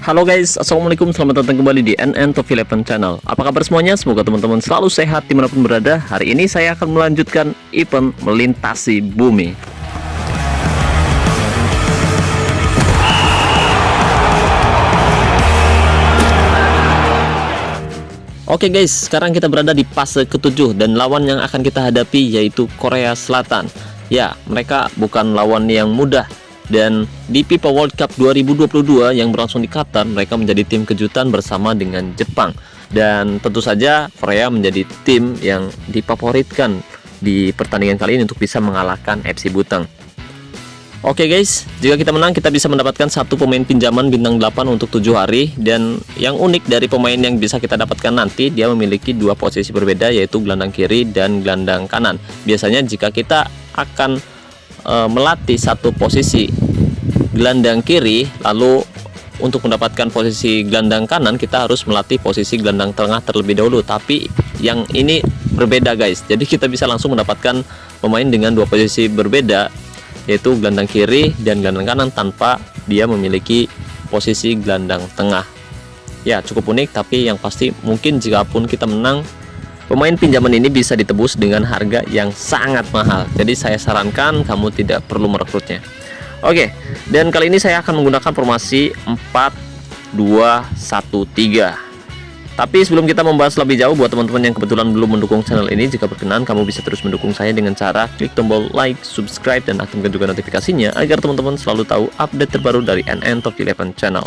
Halo guys, assalamualaikum, selamat datang kembali di NN Top 11 channel. Apa kabar semuanya? Semoga teman-teman selalu sehat dimanapun berada. Hari ini saya akan melanjutkan event melintasi bumi. Oke guys, sekarang kita berada di fase ke-7 dan lawan yang akan kita hadapi yaitu Korea Selatan. Ya, mereka bukan lawan yang mudah. Dan di FIFA World Cup 2022 yang berlangsung di Qatar, mereka menjadi tim kejutan bersama dengan Jepang. Dan tentu saja Korea menjadi tim yang difavoritkan di pertandingan kali ini untuk bisa mengalahkan FC Buteng. Oke guys, jika kita menang kita bisa mendapatkan satu pemain pinjaman bintang 8 untuk 7 hari. Dan yang unik dari pemain yang bisa kita dapatkan nanti, dia memiliki dua posisi berbeda, yaitu gelandang kiri dan gelandang kanan. Biasanya jika kita akan melatih satu posisi gelandang kiri, lalu untuk mendapatkan posisi gelandang kanan kita harus melatih posisi gelandang tengah terlebih dahulu. Tapi yang ini berbeda guys, jadi kita bisa langsung mendapatkan pemain dengan dua posisi berbeda, yaitu gelandang kiri dan gelandang kanan tanpa dia memiliki posisi gelandang tengah. Ya, cukup unik, tapi yang pasti mungkin jika pun kita menang, pemain pinjaman ini bisa ditebus dengan harga yang sangat mahal. Jadi saya sarankan kamu tidak perlu merekrutnya. Oke, dan kali ini saya akan menggunakan formasi 4-2-1-3. Tapi sebelum kita membahas lebih jauh, buat teman-teman yang kebetulan belum mendukung channel ini, jika berkenan kamu bisa terus mendukung saya dengan cara klik tombol like, subscribe, dan aktifkan juga notifikasinya agar teman-teman selalu tahu update terbaru dari NN Top 11 channel.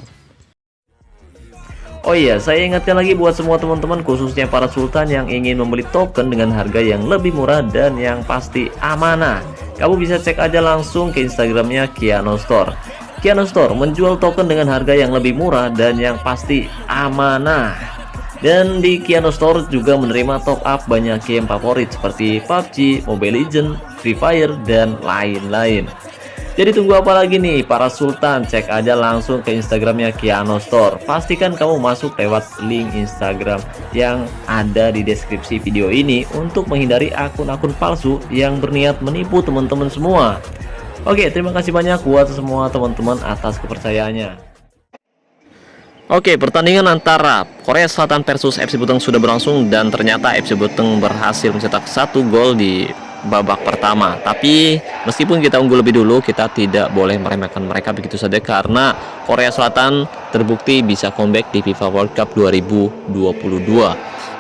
Oh iya, saya ingatkan lagi buat semua teman-teman, khususnya para sultan yang ingin membeli token dengan harga yang lebih murah dan yang pasti amanah. Kamu bisa cek aja langsung ke Instagramnya Kiano Store. Kiano Store menjual token dengan harga yang lebih murah dan yang pasti amanah. Dan di Kiano Store juga menerima top up banyak game favorit seperti PUBG, Mobile Legends, Free Fire, dan lain-lain. Jadi tunggu apa lagi nih para sultan, cek aja langsung ke Instagramnya Kiano Store. Pastikan kamu masuk lewat link Instagram yang ada di deskripsi video ini untuk menghindari akun-akun palsu yang berniat menipu teman-teman semua. Oke, terima kasih banyak buat semua teman-teman atas kepercayaannya. Oke, pertandingan antara Korea Selatan versus FC Buteng sudah berlangsung dan ternyata FC Buteng berhasil mencetak 1 gol di babak pertama. Tapi meskipun kita unggul lebih dulu, kita tidak boleh meremehkan mereka begitu saja, karena Korea Selatan terbukti bisa comeback di FIFA World Cup 2022.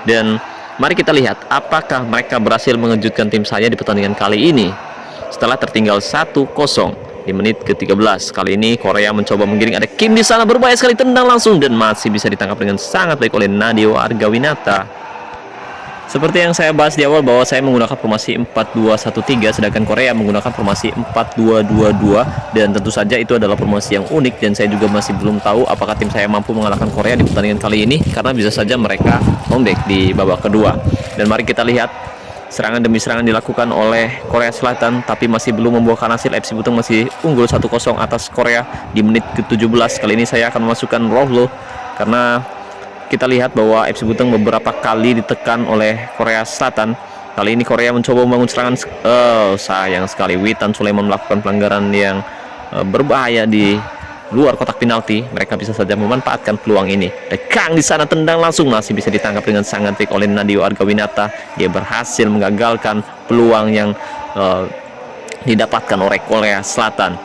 Dan mari kita lihat apakah mereka berhasil mengejutkan tim saya di pertandingan kali ini. Setelah tertinggal 1-0 di menit ke-13, kali ini Korea mencoba menggiring, ada Kim di sana, berbahaya sekali, tendang langsung dan masih bisa ditangkap dengan sangat baik oleh Nadeo Argawinata. Seperti yang saya bahas di awal bahwa saya menggunakan formasi 4-2-1-3, sedangkan Korea menggunakan formasi 4-2-2-2, dan tentu saja itu adalah formasi yang unik, dan saya juga masih belum tahu apakah tim saya mampu mengalahkan Korea di pertandingan kali ini, karena bisa saja mereka comeback di babak kedua. Dan mari kita lihat serangan demi serangan dilakukan oleh Korea Selatan, tapi masih belum membuahkan hasil. FC Buteng masih unggul 1-0 atas Korea di menit ke-17. Kali ini saya akan memasukkan Rohlo, karena kita lihat bahwa FC Buteng beberapa kali ditekan oleh Korea Selatan. Kali ini Korea mencoba membangun serangan. Sayang sekali, Witan Sulaiman melakukan pelanggaran yang berbahaya di luar kotak penalti. Mereka bisa saja memanfaatkan peluang ini. Kang di sana, tendang langsung, masih bisa ditangkap dengan sangat baik oleh Nadeo Argawinata. Dia berhasil menggagalkan peluang yang didapatkan oleh Korea Selatan.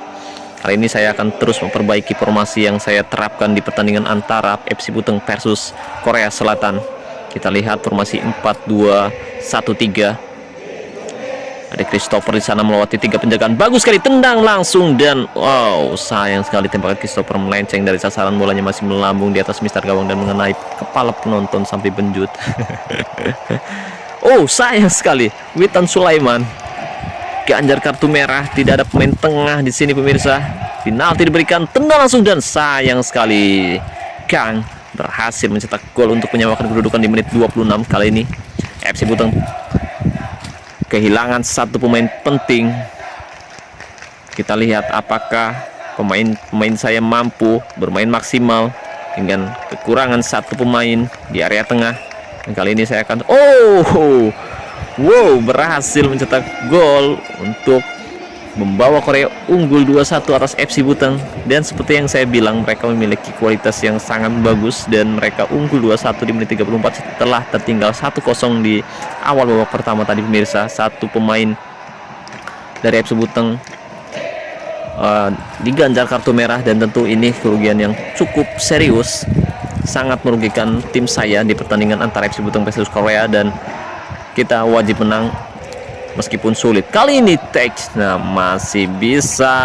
Kali ini saya akan terus memperbaiki formasi yang saya terapkan di pertandingan antara FC Buteng versus Korea Selatan. Kita lihat formasi 4-2-1-3. Ada Christopher di sana melewati 3 penjagaan. Bagus sekali, tendang langsung, dan wow, sayang sekali tembakan Christopher melenceng dari sasaran. Bolanya masih melambung di atas mistar gawang dan mengenai kepala penonton sampai benjut. Oh, sayang sekali, Witan Sulaiman ganjar kartu merah. Tidak ada pemain tengah di sini pemirsa. Penalti diberikan, tendang langsung, dan sayang sekali Kang berhasil mencetak gol untuk menyamakan kedudukan di menit 26. Kali ini FC Buteng kehilangan satu pemain penting. Kita lihat apakah pemain saya mampu bermain maksimal dengan kekurangan satu pemain di area tengah. Dan kali ini saya akan wow, berhasil mencetak gol untuk membawa Korea unggul 2-1 atas FC Buteng. Dan seperti yang saya bilang, mereka memiliki kualitas yang sangat bagus dan mereka unggul 2-1 di menit 34 setelah tertinggal 1-0 di awal babak pertama tadi pemirsa. Satu pemain dari FC Buteng diganjar kartu merah, dan tentu ini kerugian yang cukup serius, sangat merugikan tim saya di pertandingan antara FC Buteng versus Korea, dan kita wajib menang meskipun sulit. Kali ini Tex masih bisa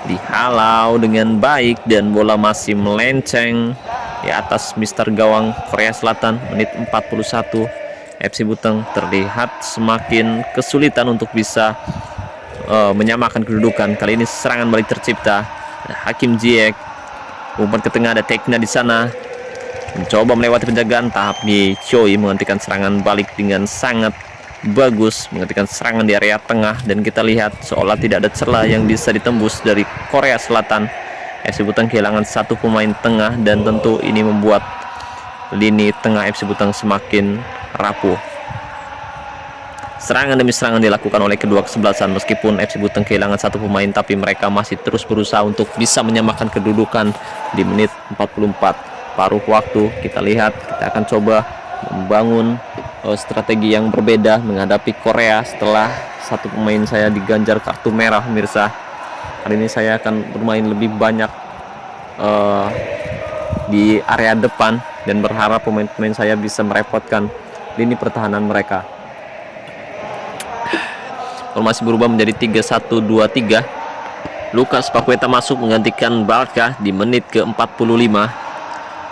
dihalau dengan baik dan bola masih melenceng di atas mister gawang Korea Selatan. Menit 41 FC Buteng terlihat semakin kesulitan untuk bisa menyamakan kedudukan. Kali ini serangan balik tercipta. Ada Hakim Ziyech, umpan ke tengah, ada Tekna di sana mencoba melewati penjagaan, tapi Choi menghentikan serangan balik dengan sangat bagus, menghentikan serangan di area tengah, dan kita lihat seolah tidak ada celah yang bisa ditembus dari Korea Selatan. FC Buteng kehilangan satu pemain tengah, dan tentu ini membuat lini tengah FC Buteng semakin rapuh. Serangan demi serangan dilakukan oleh kedua kesebelasan. Meskipun FC Buteng kehilangan satu pemain, tapi mereka masih terus berusaha untuk bisa menyamakan kedudukan di menit 44. Paruh waktu, kita lihat, kita akan coba membangun strategi yang berbeda menghadapi Korea setelah satu pemain saya diganjar kartu merah pemirsa. Kali ini saya akan bermain lebih banyak di area depan dan berharap pemain-pemain saya bisa merepotkan lini pertahanan mereka. Formasi berubah menjadi 3-1-2-3. Lukas Paqueta masuk menggantikan Barca di menit ke-45.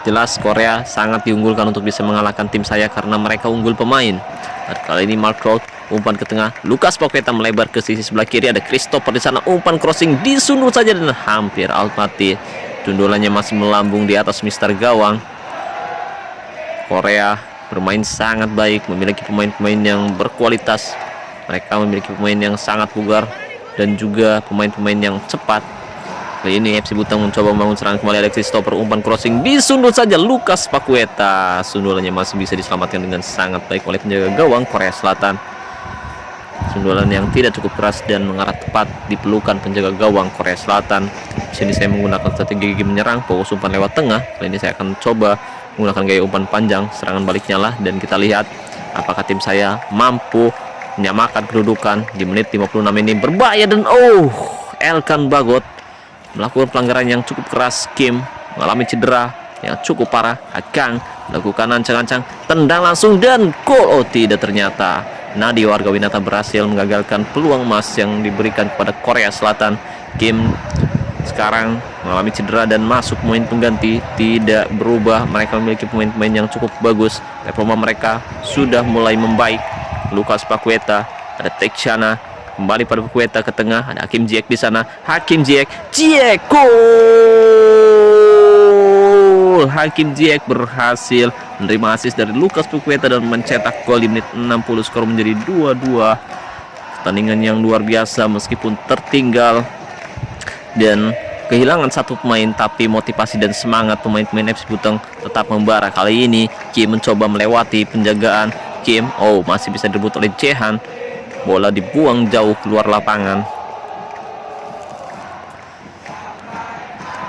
Jelas Korea sangat diunggulkan untuk bisa mengalahkan tim saya karena mereka unggul pemain. Dan kali ini Mark Roth, umpan ke tengah, Lukas Paqueta melebar ke sisi sebelah kiri, ada Christopher di sana, umpan crossing disundul saja dan hampir out mati. Sundulannya masih melambung di atas mister gawang. Korea bermain sangat baik, memiliki pemain-pemain yang berkualitas. Mereka memiliki pemain yang sangat bugar dan juga pemain-pemain yang cepat. Kali ini FC Buteng mencoba membangun serangan kembali, ada Christopher, umpan crossing disundul saja Lukas Paqueta. Sundulannya masih bisa diselamatkan dengan sangat baik oleh penjaga gawang Korea Selatan. Sundulan yang tidak cukup keras dan mengarah tepat di pelukan penjaga gawang Korea Selatan. Di sini saya menggunakan strategi gigi menyerang, fokus umpan lewat tengah. Kali ini saya akan coba menggunakan gaya umpan panjang, serangan baliknya lah, dan kita lihat apakah tim saya mampu menyamakan kedudukan di menit 56 ini. Berbahaya dan Elkan Bagot melakukan pelanggaran yang cukup keras. Kim mengalami cedera yang cukup parah. Akang melakukan ancang-ancang, tendang langsung dan gol. Tidak, ternyata Nadio Argawinata berhasil menggagalkan peluang emas yang diberikan kepada Korea Selatan. Kim sekarang mengalami cedera dan masuk pemain pengganti. Tidak berubah, mereka memiliki pemain-pemain yang cukup bagus. Performa mereka sudah mulai membaik. Lukas Paqueta, ada Tekshana, kembali pada Paqueta ke tengah, ada Hakim Ziyech di sana. Hakim Ziyech, gol! Hakim Ziyech berhasil menerima assist dari Lukas Paqueta dan mencetak gol di menit 60. Skor menjadi 2-2. Pertandingan yang luar biasa meskipun tertinggal dan kehilangan satu pemain, tapi motivasi dan semangat pemain-pemain FC Buteng tetap membara. Kali ini Kim mencoba melewati penjagaan. Kim masih bisa direbut oleh Jehan. Bola dibuang jauh keluar lapangan.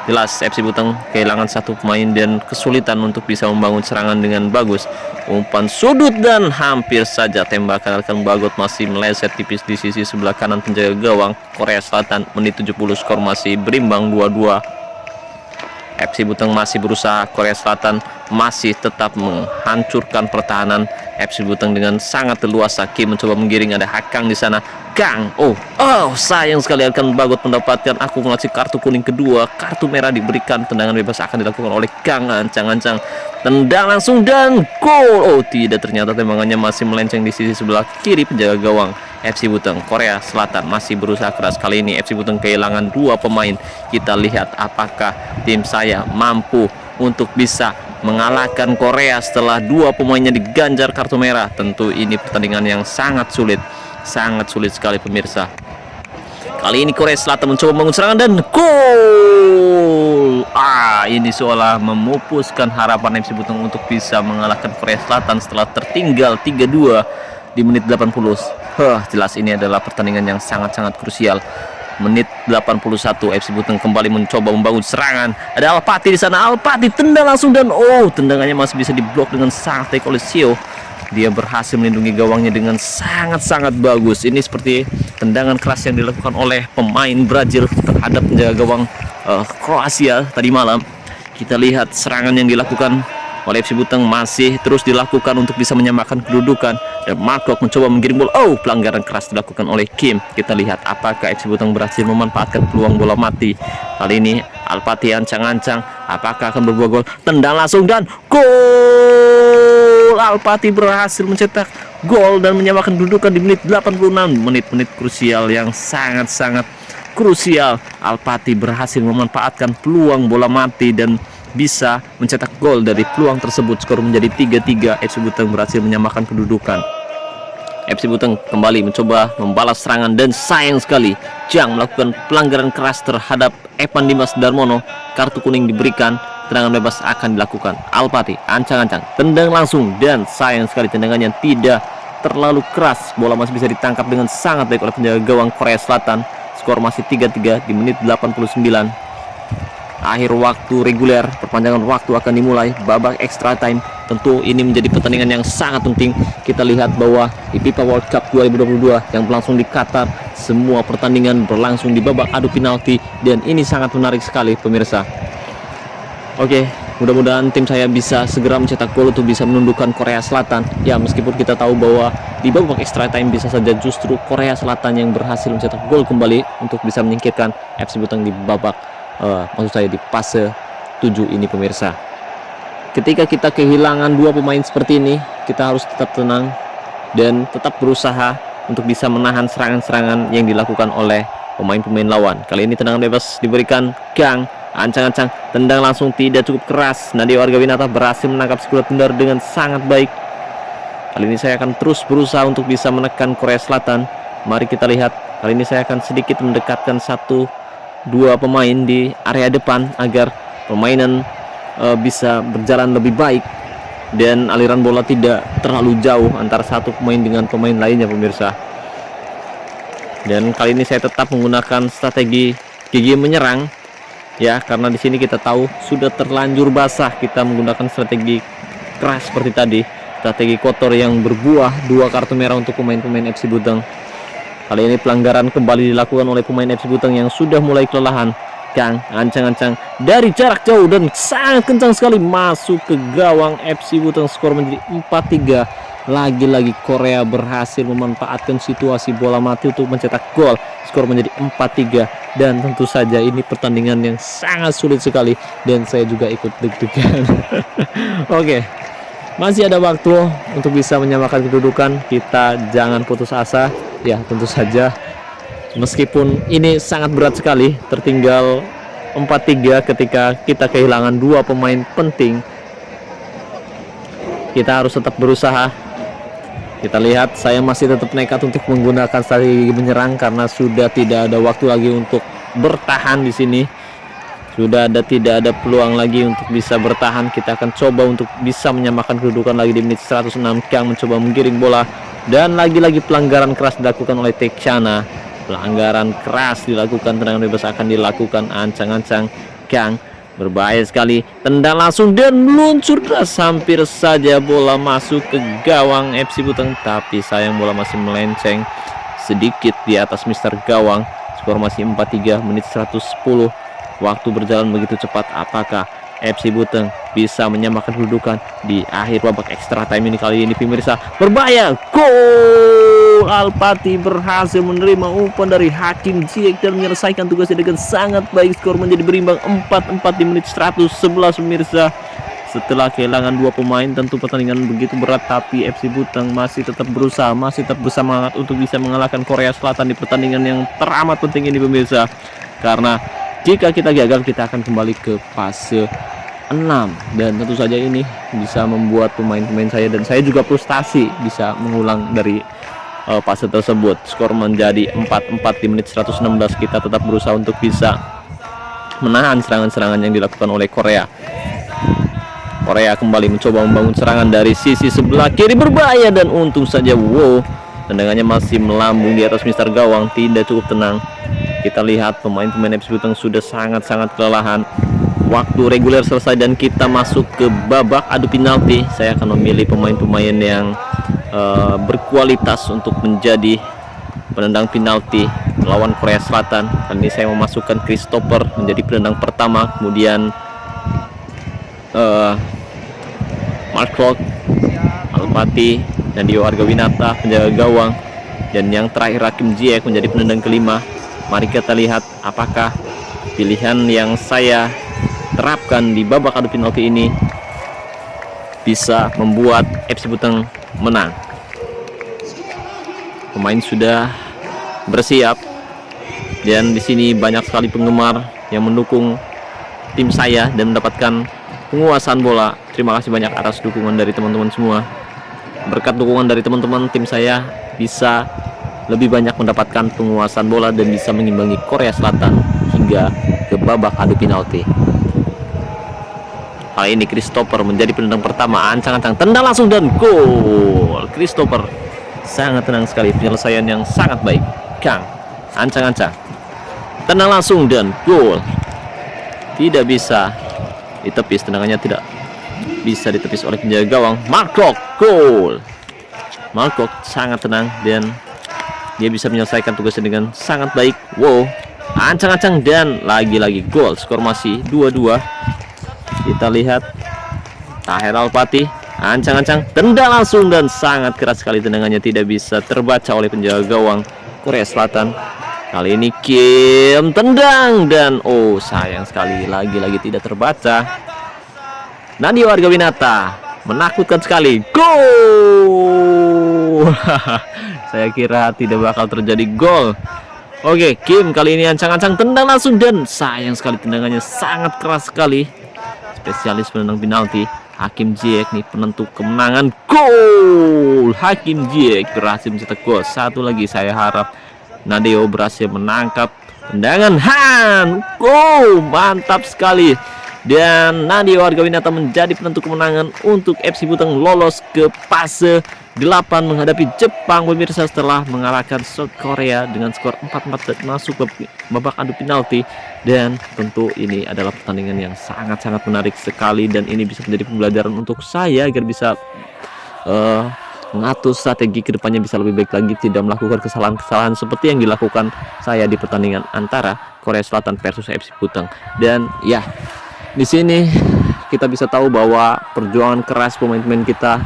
Jelas FC Buteng kehilangan satu pemain dan kesulitan untuk bisa membangun serangan dengan bagus. Umpan sudut dan hampir saja tembakan Elkan Bagot masih meleset tipis di sisi sebelah kanan penjaga gawang Korea Selatan. Menit 70, skor masih berimbang 2-2. FC Buteng masih berusaha, Korea Selatan masih tetap menghancurkan pertahanan FC Buteng dengan sangat leluasa. Kim mencoba menggiring, ada Hakang di sana. Kang, sayang sekali Elkan Bagot mendapatkan akumulasi kartu kuning kedua. Kartu merah diberikan, tendangan bebas akan dilakukan oleh Kang. Ancang-ancang, tendang langsung dan gol. Tidak, ternyata tembakannya masih melenceng di sisi sebelah kiri penjaga gawang FC Buteng. Korea Selatan masih berusaha keras. Kali ini FC Buteng kehilangan dua pemain. Kita lihat apakah tim saya mampu untuk bisa mengalahkan Korea setelah dua pemainnya diganjar kartu merah. Tentu ini pertandingan yang sangat sulit sekali pemirsa. Kali ini Korea Selatan mencoba membangun serangan dan gol. Ini seolah memupuskan harapan FC Buteng untuk bisa mengalahkan Korea Selatan setelah tertinggal 3-2 di menit 80. Jelas ini adalah pertandingan yang sangat-sangat krusial. Menit 81 FC Buton kembali mencoba membangun serangan. Ada Alpati di sana. Alpati tendang langsung dan tendangannya masih bisa diblok dengan sangat baik oleh Sio. Dia berhasil melindungi gawangnya dengan sangat-sangat bagus. Ini seperti tendangan keras yang dilakukan oleh pemain Brazil terhadap penjaga gawang Kroasia tadi malam. Kita lihat serangan yang dilakukan oleh FC Buton masih terus dilakukan untuk bisa menyamakan kedudukan, dan Markov mencoba menggiring bola. Pelanggaran keras dilakukan oleh Kim. Kita lihat apakah FC Buton berhasil memanfaatkan peluang bola mati. Kali ini Alpati ancang-ancang, apakah akan berbuah gol? Tendang langsung dan gol! Alpati berhasil mencetak gol dan menyamakan kedudukan di menit 86. Menit-menit krusial yang sangat-sangat krusial. Alpati berhasil memanfaatkan peluang bola mati dan bisa mencetak gol dari peluang tersebut. Skor menjadi 3-3. FC Buton berhasil menyamakan kedudukan. FC Buton kembali mencoba membalas serangan dan sayang sekali Jang melakukan pelanggaran keras terhadap Evan Dimas Darmono. Kartu kuning diberikan, tendangan bebas akan dilakukan. Alpati ancang-ancang, tendang langsung dan sayang sekali tendangannya tidak terlalu keras. Bola masih bisa ditangkap dengan sangat baik oleh penjaga gawang Korea Selatan. Skor masih 3-3 di menit 89. Akhir waktu reguler, perpanjangan waktu akan dimulai, babak extra time. Tentu ini menjadi pertandingan yang sangat penting. Kita lihat bahwa di FIFA World Cup 2022 yang berlangsung di Qatar, semua pertandingan berlangsung di babak adu penalti, dan ini sangat menarik sekali pemirsa. Oke, mudah-mudahan tim saya bisa segera mencetak gol untuk bisa menundukkan Korea Selatan. Ya, meskipun kita tahu bahwa di babak extra time bisa saja justru Korea Selatan yang berhasil mencetak gol kembali untuk bisa menyingkirkan FC Buton di babak maksud saya di fase 7 ini pemirsa. Ketika kita kehilangan dua pemain seperti ini, kita harus tetap tenang dan tetap berusaha untuk bisa menahan serangan-serangan yang dilakukan oleh pemain-pemain lawan. Kali ini tendangan bebas diberikan Gang, ancang-ancang, tendang langsung tidak cukup keras. Nadia Wargawinata berhasil menangkap skuad tendar dengan sangat baik. Kali ini saya akan terus berusaha untuk bisa menekan Korea Selatan. Mari kita lihat. Kali ini saya akan sedikit mendekatkan 1-2 pemain di area depan agar permainan bisa berjalan lebih baik dan aliran bola tidak terlalu jauh antara satu pemain dengan pemain lainnya pemirsa. Dan kali ini saya tetap menggunakan strategi gigi menyerang ya, karena di sini kita tahu sudah terlanjur basah. Kita menggunakan strategi keras seperti tadi, strategi kotor yang berbuah 2 kartu merah untuk pemain-pemain FC Buton. Kali ini pelanggaran kembali dilakukan oleh pemain FC Buton yang sudah mulai kelelahan. Kang ancang-ancang dari jarak jauh dan sangat kencang sekali masuk ke gawang FC Buton. Skor menjadi 4-3. Lagi-lagi Korea berhasil memanfaatkan situasi bola mati untuk mencetak gol. Skor menjadi 4-3, dan tentu saja ini pertandingan yang sangat sulit sekali dan saya juga ikut deg-degan. Oke, masih ada waktu untuk bisa menyamakan kedudukan. Kita jangan putus asa. Ya, tentu saja meskipun ini sangat berat sekali, tertinggal 4-3 ketika kita kehilangan 2 pemain penting, kita harus tetap berusaha. Kita lihat, saya masih tetap nekat untuk menggunakan strategi menyerang karena sudah tidak ada waktu lagi untuk bertahan di sini. Tidak ada peluang lagi untuk bisa bertahan. Kita akan coba untuk bisa menyamakan kedudukan lagi di menit 106. Kang mencoba menggiring bola dan lagi-lagi pelanggaran keras dilakukan oleh Tekshana. Pelanggaran keras dilakukan, tendangan bebas akan dilakukan. Ancang-ancang Kang berbahaya sekali, tendang langsung dan meluncur deras. Hampir saja bola masuk ke gawang FC Buton, tapi sayang bola masih melenceng sedikit di atas mister gawang. Skor masih 4-3, menit 110. Waktu berjalan begitu cepat. Apakah FC Buton bisa menyamakan kedudukan di akhir babak extra time ini? Kali ini pemirsa berbahaya. Gol! Alpati berhasil menerima umpan dari Hakim Ziyech dan menyelesaikan tugasnya dengan sangat baik. Skor menjadi berimbang 4-4 di menit 111 pemirsa. Setelah kehilangan 2 pemain, tentu pertandingan begitu berat, tapi FC Buton masih tetap berusaha, masih tetap bersemangat untuk bisa mengalahkan Korea Selatan di pertandingan yang teramat penting ini pemirsa. Karena jika kita gagal, kita akan kembali ke fase 6, dan tentu saja ini bisa membuat pemain-pemain saya dan saya juga frustasi bisa mengulang dari fase tersebut. Skor menjadi 4-4 di menit 116. Kita tetap berusaha untuk bisa menahan serangan-serangan yang dilakukan oleh Korea. Korea kembali mencoba membangun serangan dari sisi sebelah kiri, berbahaya dan untung saja tendangannya masih melambung di atas Mister Gawang, tidak cukup tenang. Kita lihat pemain-pemain FC Buteng sudah sangat-sangat kelelahan. Waktu reguler selesai dan kita masuk ke babak adu penalti. Saya akan memilih pemain-pemain yang berkualitas untuk menjadi penendang penalti lawan Korea Selatan. Kali ini saya memasukkan Christopher menjadi penendang pertama, kemudian Mark Klok, Alpati, dan Dio Argawinata penjaga gawang, dan yang terakhir Hakim Ziyech menjadi penendang kelima. Mari kita lihat apakah pilihan yang saya terapkan di babak adu penalti ini bisa membuat FC Buteng menang. Pemain sudah bersiap, dan di sini banyak sekali penggemar yang mendukung tim saya dan mendapatkan penguasaan bola. Terima kasih banyak atas dukungan dari teman-teman semua. Berkat dukungan dari teman-teman, tim saya bisa lebih banyak mendapatkan penguasaan bola dan bisa mengimbangi Korea Selatan hingga ke babak adu penalti. Kali ini Christopher menjadi penendang pertama, ancang-ancang, tendang langsung dan gol. Christopher sangat tenang sekali, penyelesaian yang sangat baik. Kang, ancang-ancang, tendang langsung dan gol. Tidak bisa ditepis, tendangannya tidak bisa ditepis oleh penjaga gawang. Mark Klok, gol. Mark Klok sangat tenang dan dia bisa menyelesaikan tugasnya dengan sangat baik. Wow, ancang-ancang dan lagi-lagi gol. Skor masih 2-2. Kita lihat Taher Alpati, ancang-ancang, tendang langsung dan sangat keras sekali, tendangannya tidak bisa terbaca oleh penjaga gawang Korea Selatan. Kali ini Kim tendang dan oh, sayang sekali, lagi-lagi tidak terbaca. Nadio Argawinata, menakutkan sekali, gol. Saya kira tidak bakal terjadi gol. Oke, Kim kali ini ancang-ancang, tendang langsung dan sayang sekali, tendangannya sangat keras sekali. Spesialis penendang penalti Hakim Ziyech nih penentu kemenangan, gol. Hakim Ziyech berhasil mencetak gol. Satu lagi, saya harap Nadio berhasil menangkap tendangan Han. Gol, mantap sekali. Dan Nadio Argawinata menjadi penentu kemenangan untuk FC Buteng lolos ke fase 8 menghadapi Jepang, pemirsa, setelah mengalahkan South Korea dengan skor 4-4 dan masuk ke babak adu penalti. Dan tentu ini adalah pertandingan yang sangat-sangat menarik sekali, dan ini bisa menjadi pembelajaran untuk saya agar bisa mengatur strategi kedepannya bisa lebih baik lagi, tidak melakukan kesalahan-kesalahan seperti yang dilakukan saya di pertandingan antara Korea Selatan versus FC Buteng. Dan ya, di sini kita bisa tahu bahwa perjuangan keras pemain-pemain kita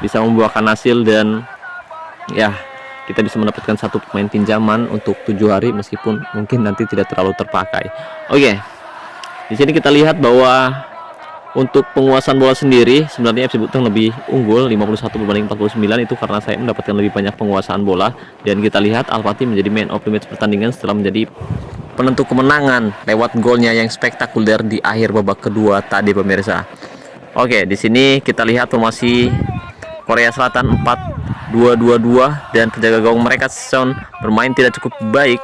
bisa membuahkan hasil, dan ya, kita bisa mendapatkan satu pemain pinjaman untuk 7 hari meskipun mungkin nanti tidak terlalu terpakai. Oke, di sini kita lihat bahwa untuk penguasaan bola sendiri sebenarnya FC Buteng lebih unggul 51 berbanding 49, itu karena saya mendapatkan lebih banyak penguasaan bola. Dan kita lihat Alpati menjadi man of the match pertandingan setelah menjadi penentu kemenangan lewat golnya yang spektakuler di akhir babak kedua tadi, pemirsa. Oke, di sini kita lihat formasi Korea Selatan 4-2-2-2 dan penjaga gawang mereka Son bermain tidak cukup baik.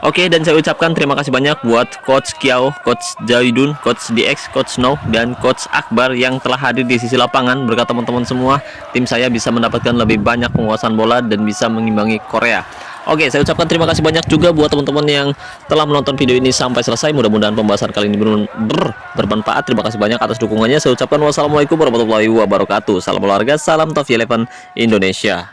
Oke, dan saya ucapkan terima kasih banyak buat Coach Kiao, Coach Jaidun, Coach DX, Coach No, dan Coach Akbar yang telah hadir di sisi lapangan. Berkat teman-teman semua, tim saya bisa mendapatkan lebih banyak penguasaan bola dan bisa mengimbangi Korea. Oke, saya ucapkan terima kasih banyak juga buat teman-teman yang telah menonton video ini sampai selesai. Mudah-mudahan pembahasan kali ini bermanfaat. Terima kasih banyak atas dukungannya. Saya ucapkan wassalamualaikum warahmatullahi wabarakatuh. Salam olahraga, salam Top 11 Indonesia.